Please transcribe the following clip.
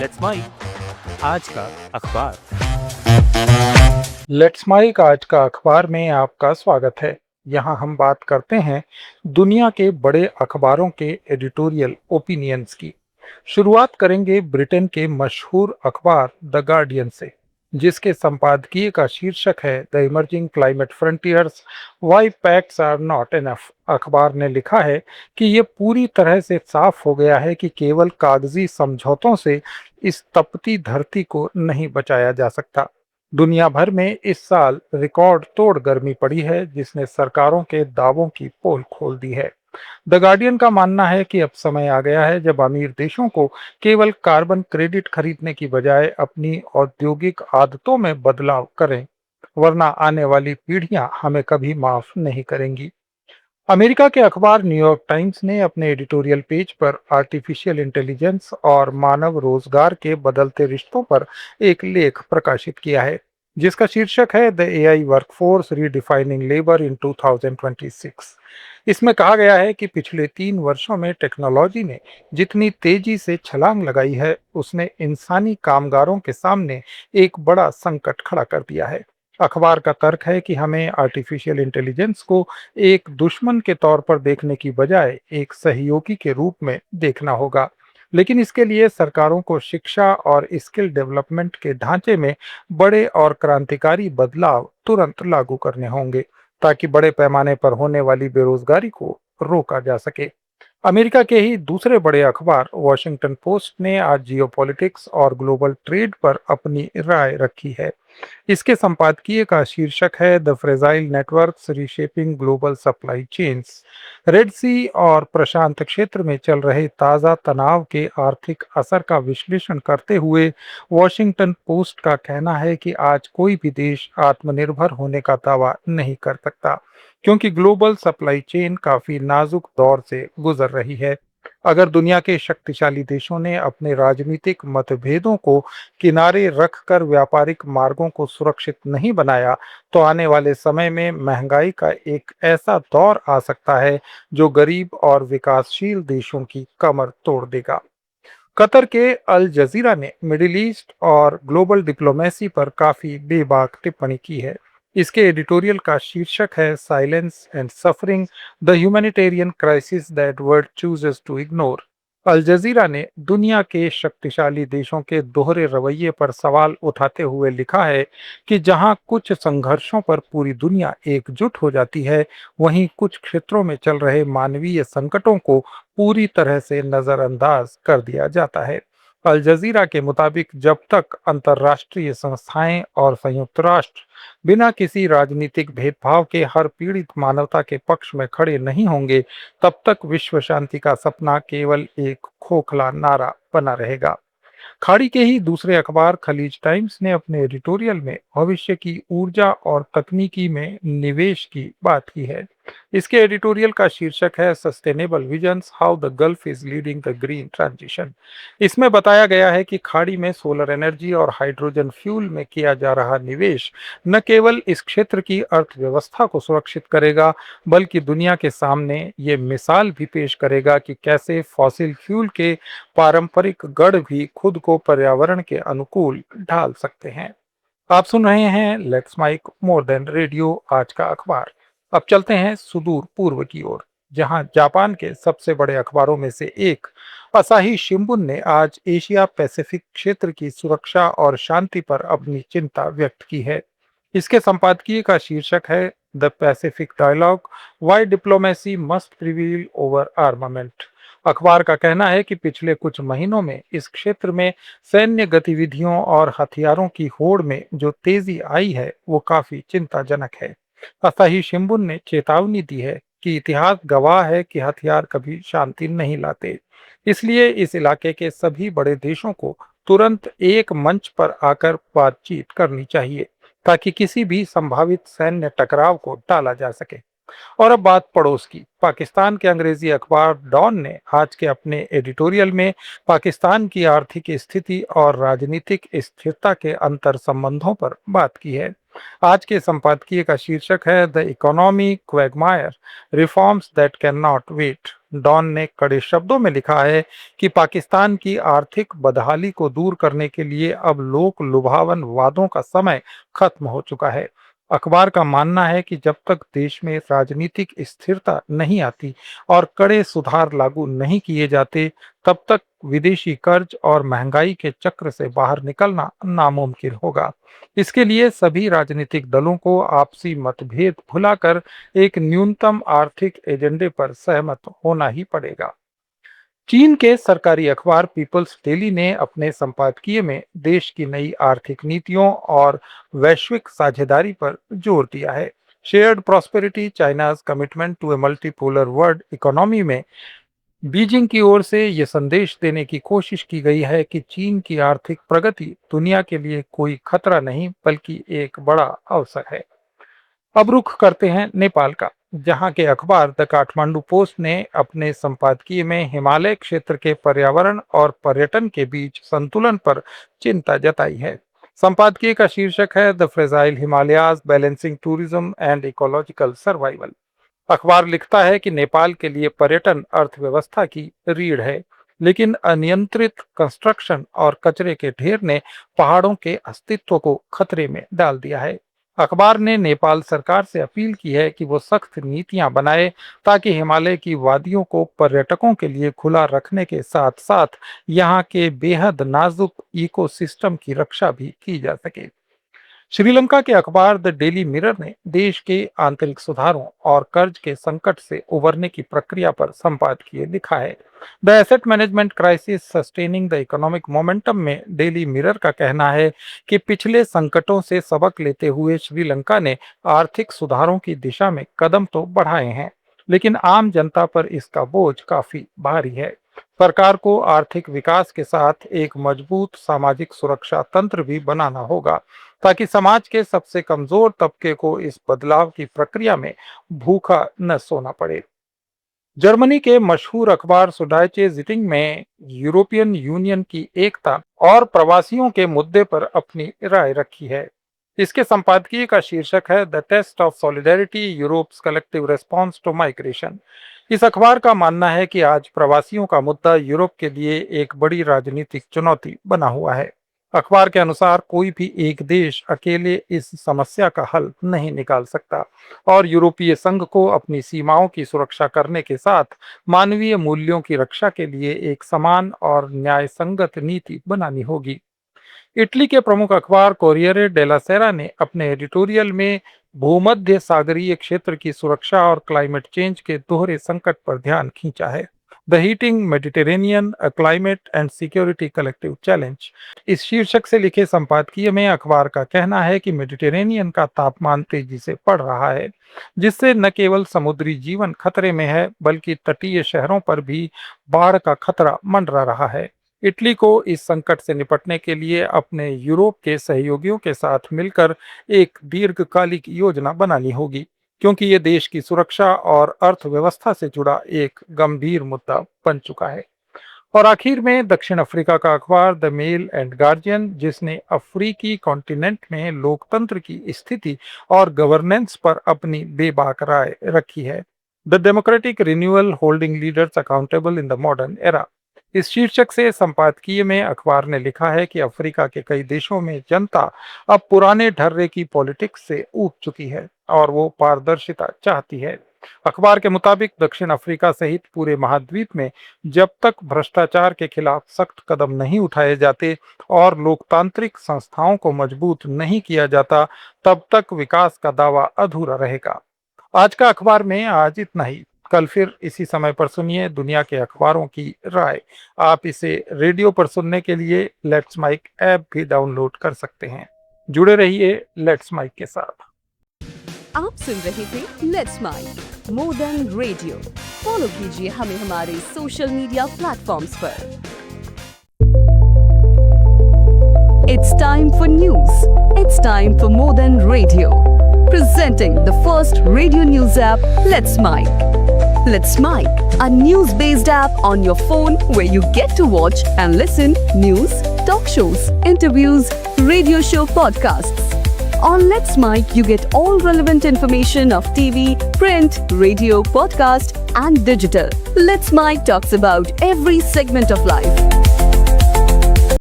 Let's mic आज का अखबार। लेट्स माइक आज का अखबार में आपका स्वागत है। यहाँ हम बात करते हैं दुनिया के बड़े अखबारों के एडिटोरियल ओपिनियंस की। शुरुआत करेंगे ब्रिटेन के मशहूर अखबार द गार्डियन से, जिसके संपादकीय का शीर्षक है the emerging climate frontiers, why pacts are not enough. अखबार ने लिखा है कि ये पूरी तरह से साफ हो गया है कि केवल कागजी समझौतों से इस तपती धरती को नहीं बचाया जा सकता। दुनिया भर में इस साल रिकॉर्ड तोड़ गर्मी पड़ी है, जिसने सरकारों के दावों की पोल खोल दी है। द गार्डियन का मानना है कि अब समय आ गया है जब अमीर देशों को केवल कार्बन क्रेडिट खरीदने की बजाय अपनी औद्योगिक आदतों में बदलाव करें, वरना आने वाली पीढ़ियां हमें कभी माफ नहीं करेंगी। अमेरिका के अखबार न्यूयॉर्क टाइम्स ने अपने एडिटोरियल पेज पर आर्टिफिशियल इंटेलिजेंस और मानव रोजगार के बदलते रिश्तों पर एक लेख प्रकाशित किया है, जिसका शीर्षक है the AI workforce redefining labour in 2026। इसमें कहा गया है कि पिछले 3 वर्षों में टेक्नोलॉजी ने जितनी तेजी से छलांग लगाई है, उसने इंसानी कामगारों के सामने एक बड़ा संकट खड़ा कर दिया है। अखबार का तर्क है कि हमें आर्टिफिशियल इंटेलिजेंस को एक दुश्मन के तौर पर देखने की बजाय एक सहयोगी के रूप में देखना होगा। लेकिन इसके लिए सरकारों को शिक्षा और स्किल डेवलपमेंट के ढांचे में बड़े और क्रांतिकारी बदलाव तुरंत लागू करने होंगे, ताकि बड़े पैमाने पर होने वाली बेरोजगारी को रोका जा सके। अमेरिका के ही दूसरे बड़े अखबार वॉशिंगटन पोस्ट ने आज जियोपॉलिटिक्स और ग्लोबल ट्रेड पर अपनी राय रखी है। इसके संपादकीय का शीर्षक है the fragile networks reshaping global supply chains. Red Sea और प्रशांत क्षेत्र में चल रहे ताज़ा तनाव के आर्थिक असर का विश्लेषण करते हुए वॉशिंगटन पोस्ट का कहना है कि आज कोई भी देश आत्मनिर्भर होने का दावा नहीं कर सकता, क्योंकि ग्लोबल सप्लाई चेन काफी नाजुक दौर से गुजर रही है। अगर दुनिया के शक्तिशाली देशों ने अपने राजनीतिक मतभेदों को किनारे रखकर व्यापारिक मार्गों को सुरक्षित नहीं बनाया, तो आने वाले समय में महंगाई का एक ऐसा दौर आ सकता है जो गरीब और विकासशील देशों की कमर तोड़ देगा। कतर के अल जजीरा ने मिडिल ईस्ट और ग्लोबल डिप्लोमेसी पर काफी बेबाक टिप्पणी की है। इसके एडिटोरियल का शीर्षक है silence and suffering, the humanitarian crisis that world chooses to ignore. Al Jazeera ने दुनिया के शक्तिशाली देशों के दोहरे रवैये पर सवाल उठाते हुए लिखा है कि जहां कुछ संघर्षों पर पूरी दुनिया एकजुट हो जाती है, वहीं कुछ क्षेत्रों में चल रहे मानवीय संकटों को पूरी तरह से नजरअंदाज कर दिया जाता है। अल जजीरा के मुताबिक जब तक अंतर्राष्ट्रीय संस्थाएं और संयुक्त राष्ट्र बिना किसी राजनीतिक भेदभाव के हर पीड़ित मानवता के पक्ष में खड़े नहीं होंगे, तब तक विश्व शांति का सपना केवल एक खोखला नारा बना रहेगा। खाड़ी के ही दूसरे अखबार खलीज टाइम्स ने अपने एडिटोरियल में भविष्य की ऊर्जा और तकनीकी में निवेश की बात की है। इसके एडिटोरियल का शीर्षक है sustainable visions, how the gulf is leading the green transition. इसमें बताया गया है कि खाड़ी में सोलर एनर्जी और हाइड्रोजन फ्यूल में किया जा रहा निवेश न केवल इस क्षेत्र की अर्थव्यवस्था को सुरक्षित करेगा, बल्कि दुनिया के सामने ये मिसाल भी पेश करेगा कि कैसे फॉसिल फ्यूल के पारंपरिक गढ़ भी खुद को पर्यावरण के अनुकूल ढाल सकते हैं। आप सुन रहे हैं let's mic more than radio आज का अखबार। अब चलते हैं सुदूर पूर्व की ओर, जहां जापान के सबसे बड़े अखबारों में से एक असाही शिंबुन ने आज एशिया पैसिफिक क्षेत्र की सुरक्षा और शांति पर अपनी चिंता व्यक्त की है। इसके संपादकीय का शीर्षक है the Pacific dialogue, why diplomacy must prevail over armament. अखबार का कहना है कि पिछले कुछ महीनों में इस क्षेत्र में सैन्य गतिविधियों और हथियारों की होड़ में जो तेजी आई है, वो काफी चिंताजनक है। असाही शिंबुन ने चेतावनी दी है कि इतिहास गवाह है कि हथियार कभी शांति नहीं लाते। इसलिए इस इलाके के सभी बड़े देशों को तुरंत एक मंच पर आकर बातचीत करनी चाहिए, ताकि किसी भी संभावित सैन्य टकराव को टाला जा सके। और अब बात पड़ोस की। पाकिस्तान के अंग्रेजी अखबार डॉन ने आज के अपने एडिटोरियल में पाकिस्तान की आर्थिक स्थिति और राजनीतिक स्थिरता के अंतर संबंधों पर बात की है। आज के संपादकीय का शीर्षक है the economy quagmire, reforms that can not wait. Dawn ने कड़े शब्दों में लिखा है कि पाकिस्तान की आर्थिक बदहाली को दूर करने के लिए अब लोक लुभावन वादों का समय खत्म हो चुका है। अखबार का मानना है कि जब तक देश में राजनीतिक स्थिरता नहीं आती और कड़े सुधार लागू नहीं किए जाते, तब तक विदेशी कर्ज और महंगाई के चक्र से बाहर निकलना नामुमकिन होगा। इसके लिए सभी राजनीतिक दलों को आपसी मतभेद भुलाकर एक न्यूनतम आर्थिक एजेंडे पर सहमत होना ही पड़ेगा। चीन के सरकारी अखबार पीपल्स डेली ने अपने संपादकीय में देश की नई आर्थिक नीतियों और वैश्विक साझेदारी पर जोर दिया है। Shared prosperity, China's commitment to a multipolar world economy में बीजिंग की ओर से ये संदेश देने की कोशिश की गई है कि चीन की आर्थिक प्रगति दुनिया के लिए कोई खतरा नहीं बल्कि एक बड़ा अवसर है। अब रुख करते हैं नेपाल का, जहां के अखबार द काठमांडू पोस्ट ने अपने संपादकीय में हिमालय क्षेत्र के पर्यावरण और पर्यटन के बीच संतुलन पर चिंता जताई है। संपादकीय का शीर्षक है the fragile Himalayas, balancing tourism and ecological survival. अखबार लिखता है कि नेपाल के लिए पर्यटन अर्थव्यवस्था की रीढ़ है, लेकिन अनियंत्रित कंस्ट्रक्शन और कचरे के ढेर ने पहाड़ों के अस्तित्व को खतरे में डाल दिया है। अखबार ने नेपाल सरकार से अपील की है कि वो सख्त नीतियां बनाए ताकि हिमालय की वादियों को पर्यटकों के लिए खुला रखने के साथ साथ यहाँ के बेहद नाजुक इकोसिस्टम की रक्षा भी की जा सके। श्रीलंका के अखबार द डेली मिरर ने देश के आंतरिक सुधारों और कर्ज के संकट से उबरने की प्रक्रिया पर संपादकीय लिखा है। The asset management crisis sustaining the economic momentum में डेली मिरर का कहना है कि पिछले संकटों से सबक लेते हुए श्रीलंका ने आर्थिक सुधारों की दिशा में कदम तो बढ़ाए हैं, लेकिन आम जनता पर इसका बोझ काफी भारी है। सरकार को आर्थिक विकास के साथ एक मजबूत सामाजिक सुरक्षा तंत्र भी बनाना होगा ताकि समाज के सबसे कमजोर तबके को इस बदलाव की प्रक्रिया में भूखा न सोना पड़े। जर्मनी के मशहूर अखबार सुडाइचे ज़िटिंग में यूरोपियन यूनियन की एकता और प्रवासियों के मुद्दे पर अपनी राय रखी है। इसके संपादकीय का शीर्षक है the test of solidarity, Europe's collective response to migration. इस अखबार का मानना है कि आज प्रवासियों का मुद्दा यूरोप के लिए एक बड़ी राजनीतिक चुनौती बना हुआ है। अखबार के अनुसार कोई भी एक देश अकेले इस समस्या का हल नहीं निकाल सकता और यूरोपीय संघ को अपनी सीमाओं की सुरक्षा करने के साथ मानवीय मूल्यों की रक्षा के लिए एक समान और न्यायसंगत नीति बनानी होगी। इटली के प्रमुख अखबार कोरियरे डेला सेरा ने अपने एडिटोरियल में भूमध्य सागरीय क्षेत्र की सुरक्षा और क्लाइमेट चेंज के दोहरे संकट पर ध्यान खींचा है। The heating Mediterranean, a climate and security collective challenge. इस शीर्षक से लिखे संपादकीय में अखबार का कहना है कि मेडिटेरेनियन का तापमान तेजी से बढ़ रहा है, जिससे न केवल समुद्री जीवन खतरे में है बल्कि तटीय शहरों पर भी बाढ़ का खतरा मंडरा रहा है। इटली को इस संकट से निपटने के लिए अपने यूरोप के सहयोगियों के साथ मिलकर एक दीर्घकालिक योजना बनानी होगी, क्योंकि ये देश की सुरक्षा और अर्थव्यवस्था से जुड़ा एक गंभीर मुद्दा बन चुका है। और आखिर में दक्षिण अफ्रीका का अखबार द मेल एंड गार्जियन, जिसने अफ्रीकी कॉन्टिनेंट में लोकतंत्र की स्थिति और गवर्नेंस पर अपनी बेबाक राय रखी है। The democratic renewal, holding leaders accountable in the modern era. इस शीर्षक से संपादकीय में अखबार ने लिखा है कि अफ्रीका के कई देशों में जनता अब पुराने ढर्रे की पॉलिटिक्स से ऊब चुकी है और वो पारदर्शिता चाहती है। अखबार के मुताबिक दक्षिण अफ्रीका सहित पूरे महाद्वीप में जब तक भ्रष्टाचार के खिलाफ सख्त कदम नहीं उठाए जाते और लोकतांत्रिक संस्थाओं को मजबूत नहीं किया जाता, तब तक विकास का दावा अधूरा रहेगा। आज का अखबार में आज इतना ही। कल फिर इसी समय पर सुनिए दुनिया के अखबारों की राय। आप इसे रेडियो पर सुनने के लिए लेट्स माइक ऐप भी डाउनलोड कर सकते हैं। जुड़े रहिए लेट्स माइक के साथ। आप सुन रहे थे let's mic more than radio. Follow कीजिए हमें हमारे सोशल मीडिया प्लेटफॉर्म्स पर। It's time for news. It's time for more than radio. Presenting the first radio news app, Let's Mic. Let's Mic, a news-based app on your phone where you get to watch and listen news, talk shows, interviews, radio show podcasts. On Let's Mike, you get all relevant information of TV, print, radio, podcast, and digital. Let's Mike talks about every segment of life.